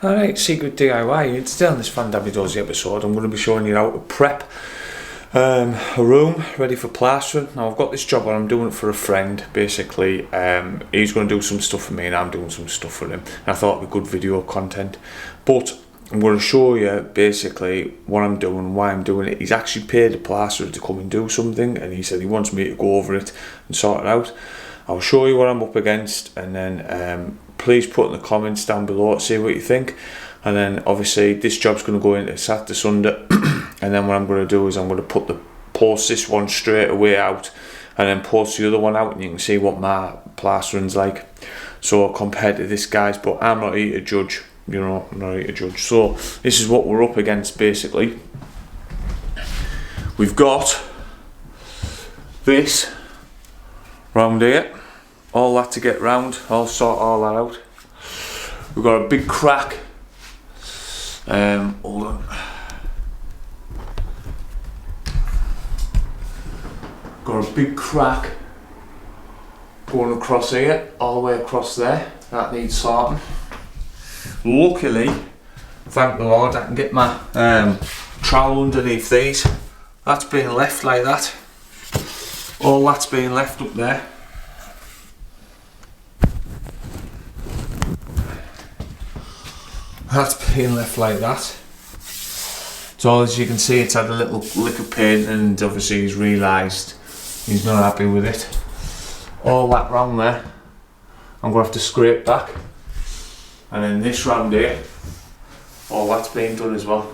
Alright, Secret DIY. Today on this Fan Dabby Dozy episode I'm going to be showing you how to prep a room ready for plastering. Now I've got this job where I'm doing it for a friend. Basically he's going to do some stuff for me and I'm doing some stuff for him. And I thought it'd be good video content. But I'm going to show you basically what I'm doing, why I'm doing it. He's actually paid the plasterer to come and do something and he said he wants me to go over it and sort it out. I'll show you what I'm up against and then please put in the comments down below to see what you think. And then obviously this job's going to go into Saturday, Sunday and then what I'm going to do is I'm going to post this one straight away out and then post the other one out and you can see what my plastering's like. So compared to this guy's, but I'm not here to judge, you know, I'm not here to judge. So this is what we're up against basically. We've got this round here, all that to get round, I'll sort all that out. We've got a big crack, hold on. Got a big crack going across here, all the way across there, that needs sorting. Luckily, thank the Lord, I can get my trowel underneath these. That's being left like that. All that's being left up there. That's being left like that. So as you can see, it's had a little lick of paint and obviously he's realised he's not happy with it. All that round there, I'm going to have to scrape back. And then this round here, all that's being done as well.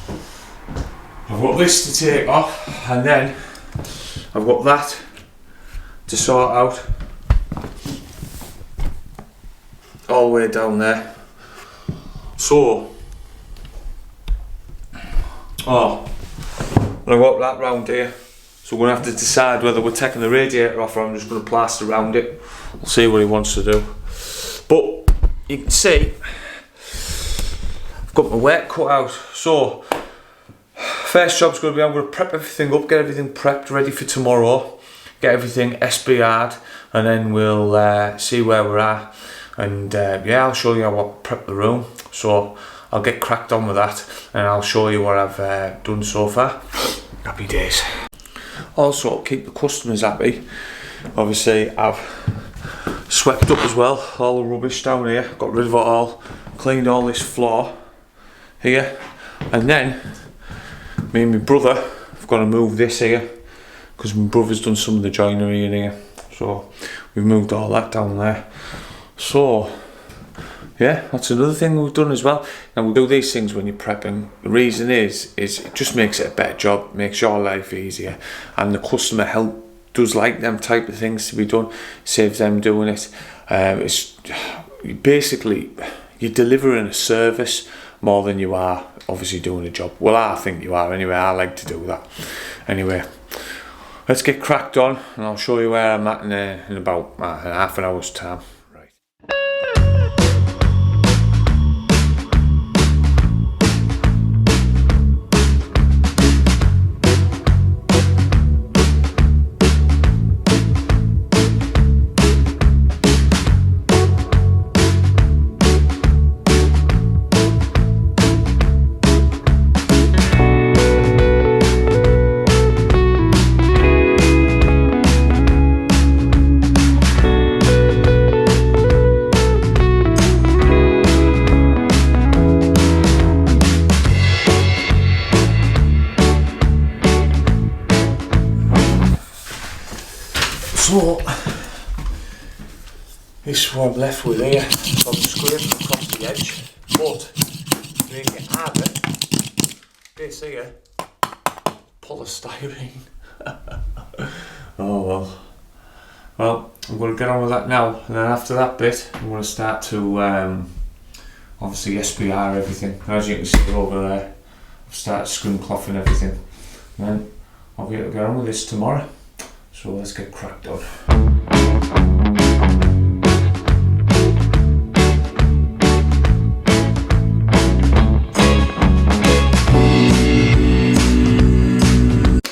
I've got this to take off and then I've got that to sort out all the way down there. So, I've got that round here. So we're going to have to decide whether we're taking the radiator off or I'm just going to plaster around it. We'll see what he wants to do. But you can see, I've got my work cut out. So, first job's going to be I'm going to prep everything up, get everything prepped, ready for tomorrow. Get everything SBR'd and then we'll see where we're at. And yeah, I'll show you how I prep the room. So I'll get cracked on with that and I'll show you what I've done so far. Happy days. Also, keep the customers happy. Obviously, I've swept up as well, all the rubbish down here, got rid of it all, cleaned all this floor here, and then me and my brother have got to move this here because my brother's done some of the joinery in here, so we've moved all that down there. So yeah, that's another thing we've done as well. And we'll do these things when you're prepping. The reason is it just makes it a better job, makes your life easier, and the customer help does like them type of things to be done, saves them doing it. It's basically you're delivering a service more than you are obviously doing a job. Well, I think you are anyway. I like to do that anyway. Let's get cracked on and I'll show you where I'm at in about half an hour's time. So, this is what I'm left with here. So I'm scraping across the edge, but to make it harder, this here, polystyrene. Oh well. Well, I'm going to get on with that now, and then after that bit, I'm going to start to obviously SBR everything. As you can see over there, I've started scrim clothing everything. And then I'll be able to get on with this tomorrow. So let's get cracked on.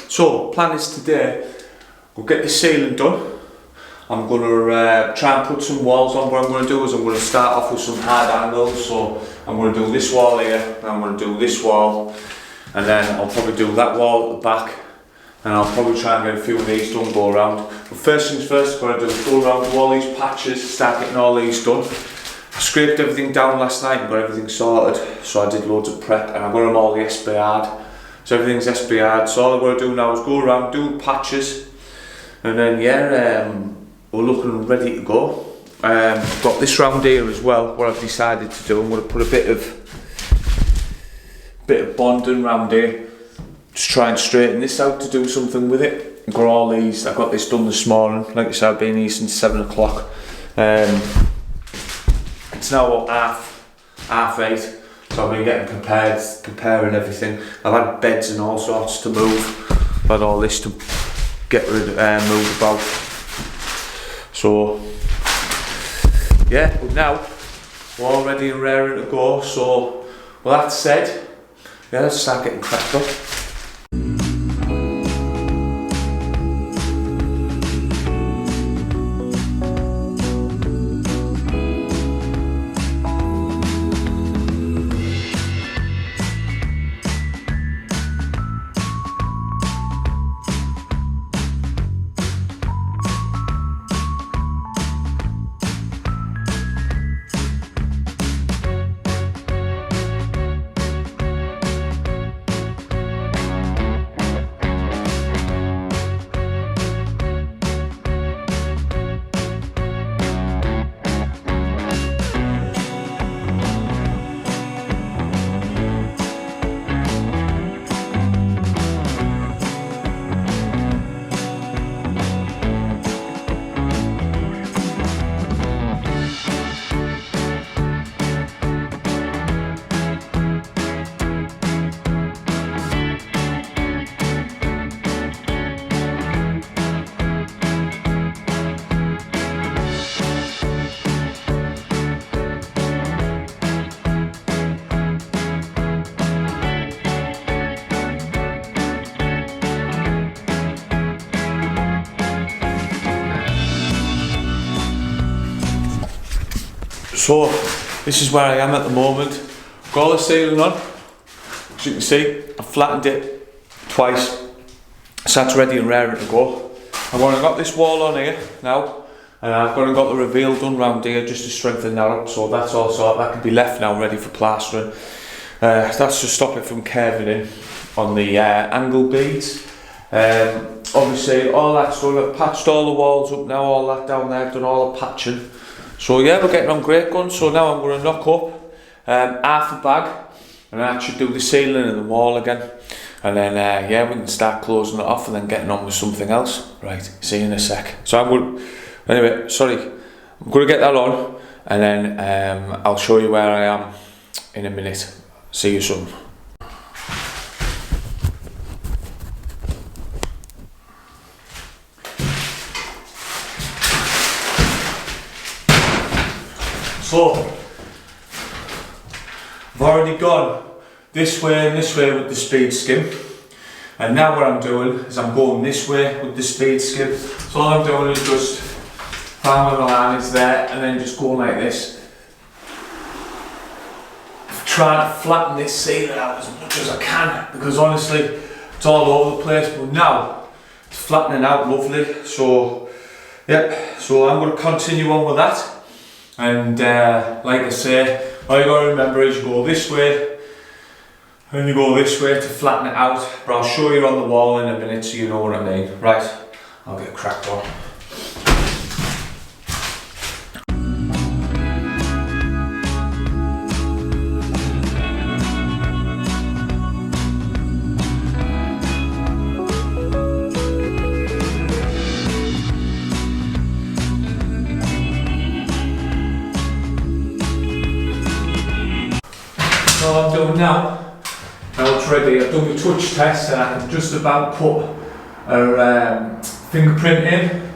So, plan is today, we'll get the ceiling done. I'm going to try and put some walls on. What I'm going to do is I'm going to start off with some hard angles. So I'm going to do this wall here, and I'm going to do this wall, and then I'll probably do that wall at the back, and I'll probably try and get a few of these done, go around. But first things first, what I'm going to do is go around, do all these patches, start getting all these done. I scraped everything down last night and got everything sorted, so I did loads of prep, and I've got them all the SBR'd. So everything's SBR'd, so all I've got to do now is go around, do patches, and then yeah, we're looking ready to go. Got this round here as well, what I've decided to do. I'm going to put a bit of bonding round here, just try and straighten this out to do something with it. I've got all these, I got this done this morning, like I said, I've been here since 7 o'clock. It's now half 8, so I've been getting comparing everything. I've had beds and all sorts to move, I've had all this to get rid of, move about. So yeah, but now we're all ready and raring to go. So with that said, yeah, let's start getting cracked up. So this is where I am at the moment. Got all the ceiling on. As you can see, I've flattened it twice, so that's ready and raring to go. I've gone and got this wall on here now, and I've gone and got the reveal done round here just to strengthen that up, so that's all sorted. That can be left now ready for plastering. That's to stop it from curving in on the angle beads. Obviously all that's done. I've patched all the walls up now, all that down there, done all the patching. So yeah, we're getting on great guns. So now I'm going to knock up half a bag, and I should do the ceiling and the wall again, and then yeah, we can start closing it off and then getting on with something else. Right, see you in a sec. So I'm going, anyway, sorry, I'm going to get that on, and then I'll show you where I am in a minute. See you soon. So, I've already gone this way and this way with the speed skim, and now what I'm doing is I'm going this way with the speed skim. So all I'm doing is just find where the line is there, and then just going like this. I'm trying to flatten this ceiling out as much as I can, because honestly it's all over the place, but now it's flattening out lovely. So yeah, so I'm going to continue on with that. And like I say, all you got to remember is you go this way and you go this way to flatten it out, but I'll show you on the wall in a minute so you know what I mean. Right, I'll get cracked on. All I'm doing now it's ready. I've done the touch test and I can just about put a fingerprint in,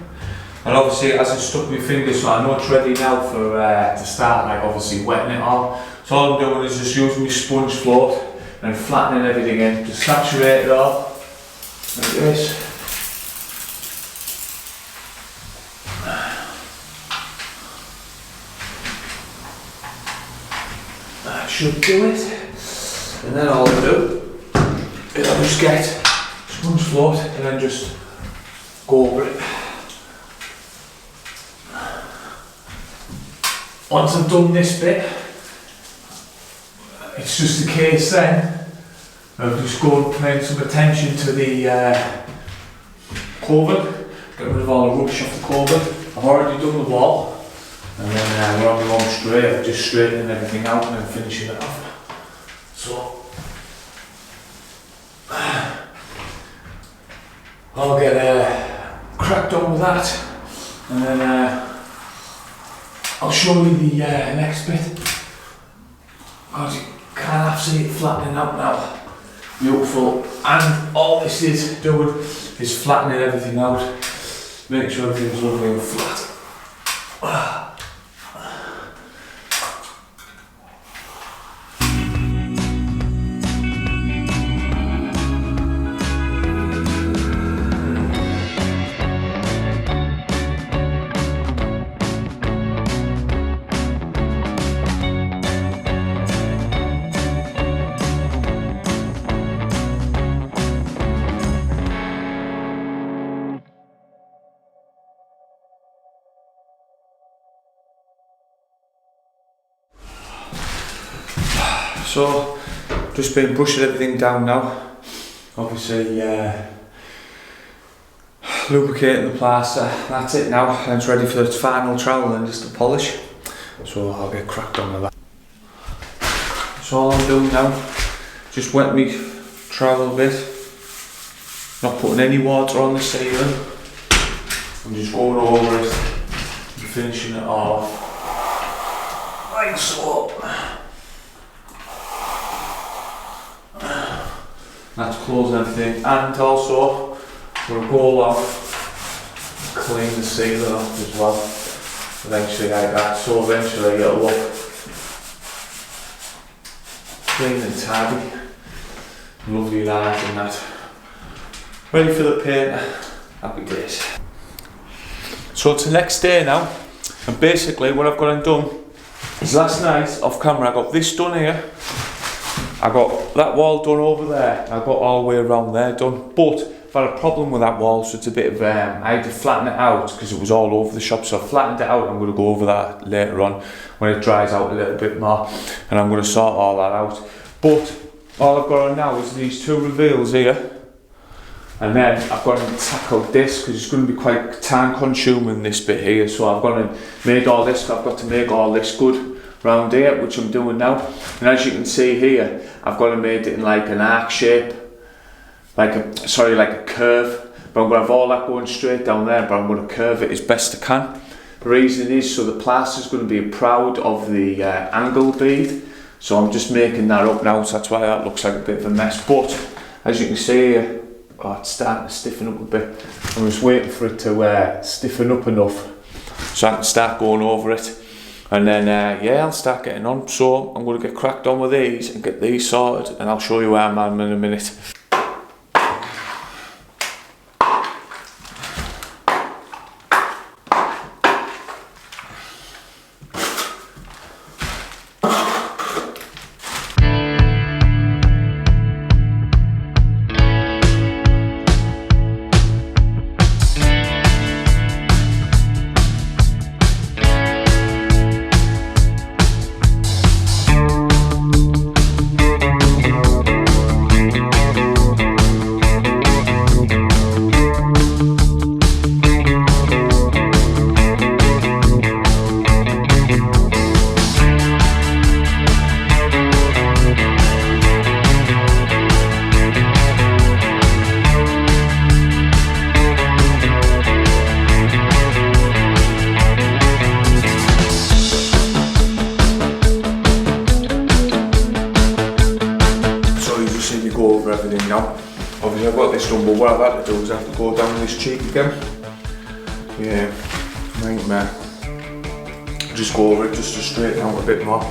and obviously it hasn't stuck my finger, so I know it's ready now for to start, like obviously wetting it on. So all I'm doing is just using my sponge float and flattening everything in, just saturate it all like this. That should do it. And then all I do is I just get sponge float and then just go over it. Once I've done this bit, it's just a case then of just going and paying some attention to the coving, get rid of all the rubbish off the coving. I've already done the wall, and then we're on the one straight, I'm just straightening everything out and then finishing it off. So I'll get cracked on with that, and then I'll show you the next bit. As you can have see it flattening out now. Beautiful. And all this is doing is flattening everything out. Make sure everything's lovely and flat. So, just been brushing everything down now. Obviously, lubricating the plaster. That's it now. And it's ready for its final trowel and just to polish. So I'll get cracked on with that. So all I'm doing now, just wet me trowel a bit. Not putting any water on the ceiling. I'm just going over it and finishing it off. Like so. That's closing everything, and also we'll go along clean the ceiling off as well, eventually like that, so eventually it'll look clean and tidy, lovely light and that. Ready for the paint, happy days. So it's the next day now, and basically what I've got done is last night off camera I got this done here. I got that wall done over there, I got all the way around there done, but I've had a problem with that wall, so it's a bit of, I had to flatten it out because it was all over the shop, so I flattened it out. I'm going to go over that later on when it dries out a little bit more, and I'm going to sort all that out. But all I've got on now is these two reveals here, and then I've got to tackle this because it's going to be quite time consuming, this bit here, so I've got to make all this, I've got to make all this good round here, which I'm doing now. And as you can see here, I've got to make it in like an arc shape, like a curve, but I'm going to have all that going straight down there, but I'm going to curve it as best I can. The reason is so the plaster is going to be proud of the angle bead, so I'm just making that up now, so that's why that looks like a bit of a mess. But as you can see here, it's starting to stiffen up a bit. I'm just waiting for it to stiffen up enough so I can start going over it. And then, yeah, I'll start getting on. So I'm going to get cracked on with these and get these sorted, and I'll show you where I'm at in a minute. Everything now. Obviously I've got this done, but what I've had to do is I have to go down this cheek again. Yeah, nightmare. Just go over it just to straighten out a bit more.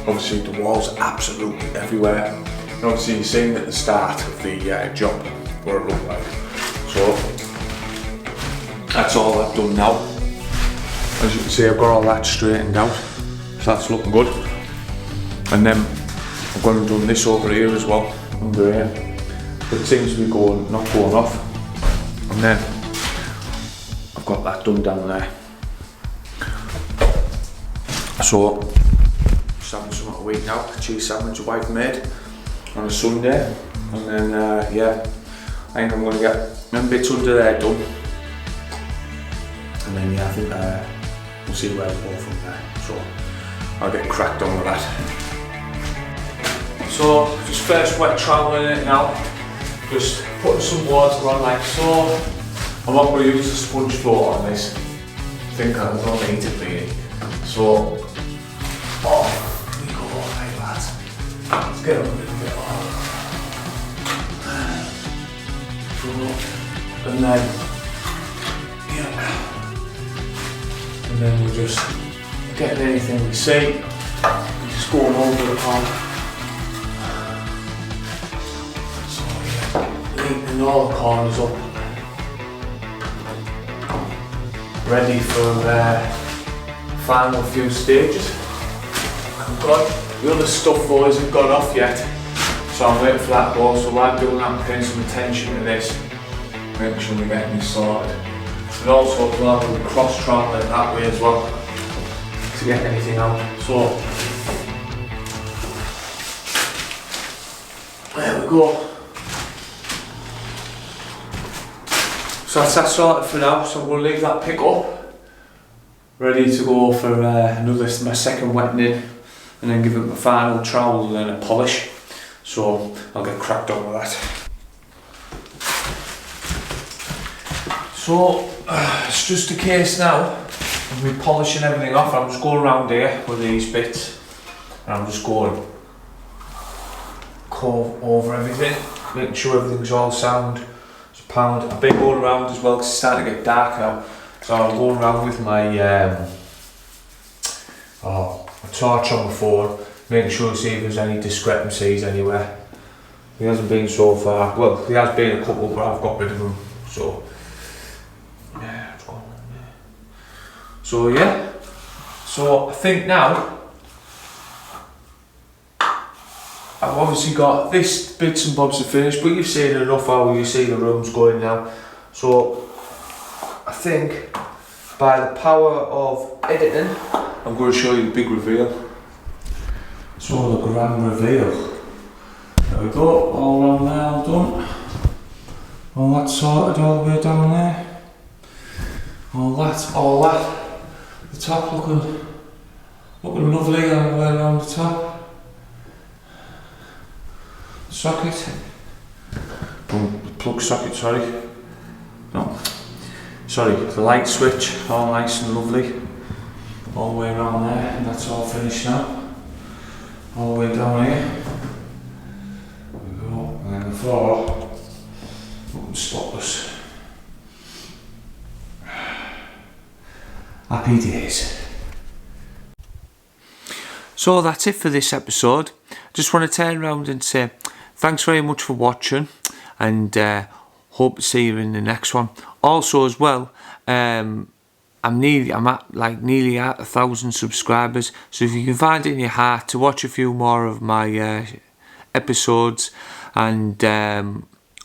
Obviously the wall's absolutely everywhere. And obviously you've seen at the start of the job what it looked like. So that's all I've done now. As you can see, I've got all that straightened out. So that's looking good. and then I'm going to do this over here as well, under here. It seems to be not going off, and then I've got that done down there. So, just having something to eat now, a cheese sandwich the wife made on a Sunday, and then yeah, I think I'm going to get them bits under there done, and then yeah, I think we'll see where we go from there. So I'll get cracked on with that. So just first wet troweling it now, just putting some water on like so. I'm not going to use the sponge float on this, I think I don't need it really. So, oh, we go like that. Let's get up a little bit on. And then, yeah. And then we're just getting anything we see, we're just going over the pond. So yeah, neatening all the corners up. Ready for final few stages. The other stuff though isn't gone off yet, so I'm waiting for that to go. So while I'm doing that, I'm paying some attention to this, making sure we're getting this sorted. And also as well, we'll cross trowel it that way as well, to get anything out. So there we go. So that's that sorted for now, so I'm going to leave that pick up, ready to go for my second wetting in, and then give it my final trowel and then a polish. So I'll get cracked on with that. So it's just a case now of me polishing everything off. I'm just going around here with these bits, and I'm just going over everything, making sure everything's all sound. Pound. I've been going around as well because it's starting to get dark now, so I'm going around with my a torch on my phone, making sure to see if there's any discrepancies anywhere. There hasn't been so far. Well, there has been a couple, but I've got rid of them. So yeah, what's going on there? So yeah, so I think now I've obviously got this bits and bobs to finish, but you've seen enough how you see the rooms going now. So I think by the power of editing, I'm going to show you the big reveal. So the grand reveal. There we go, all on there, all done. All that sorted all the way down there. All that. The top looking lovely all the way around the top. Socket, plug socket, sorry, no, sorry, the light switch, all nice and lovely, all the way around there, and that's all finished now, all the way down here, there we go, and then the floor, looking spotless, happy days. So that's it for this episode. Just want to turn around and say thanks very much for watching, and hope to see you in the next one. Also as well, I'm at nearly at 1,000 subscribers, so if you can find it in your heart to watch a few more of my episodes and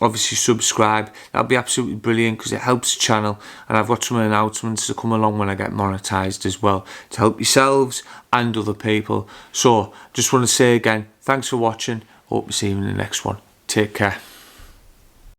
obviously subscribe, that'll be absolutely brilliant because it helps the channel, and I've got some announcements to come along when I get monetized as well to help yourselves and other people. So just want to say again, thanks for watching. Hope to see you in the next one. Take care.